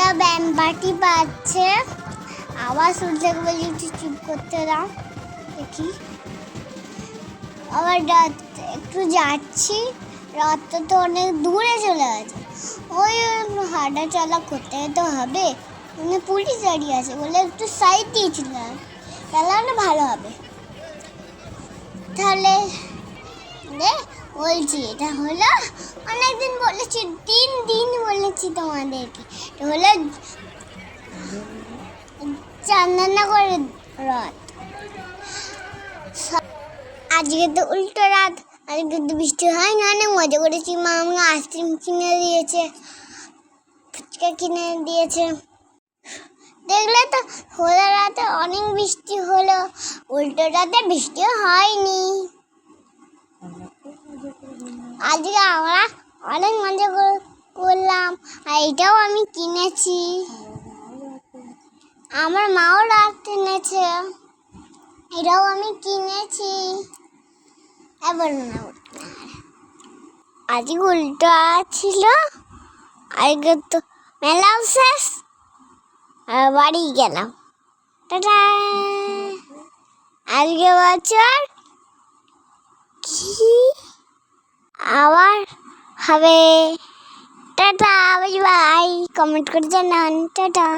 ওরা band party পাচ্ছে। আবার সূর্যকে বলি একটু চুপ করতে দাও দেখি। আবার রাত একটু যাচ্ছি, রাতটা তো অনেক দূরে চলে গেছে। ওই হাঁটা চলা করতে তো হবে, মানে পুলিশ দাঁড়িয়ে আছে বলে একটু সাইড দিয়েছিলাম, তাহলে ভালো হবে। তাহলে বলছি এটা হলো অনেকদিন বলেছি, 3 দিন বলেছি তোমাদেরকে। এটা হলো চন্দননগর রাত। আজকে তো উল্টো রাত, আজকে তো বৃষ্টি হয় না, অনেক মজা করেছি। মা আমাকে আইসক্রিম কিনে দিয়েছে, ফুচকা কিনে দিয়েছে। দেখলে তো হলো রাতে অনেক বৃষ্টি হলো, উল্টো রাতে বৃষ্টিও হয়নি। আজকে আমরা অনেক মজা করলাম, আর এটাও আমি কিনেছি। আমার মাও রাত কিনেছে, এটাও আমি কিনেছি। এবার না আজকে উল্টো ছিল, আজকে তো মেলাও শেষ, আর বাড়ি গেলাম। টাটা। আজকে বছর কি আবার হবে। Tata, bye bye. কমেন্ট করে জানান। টাটা।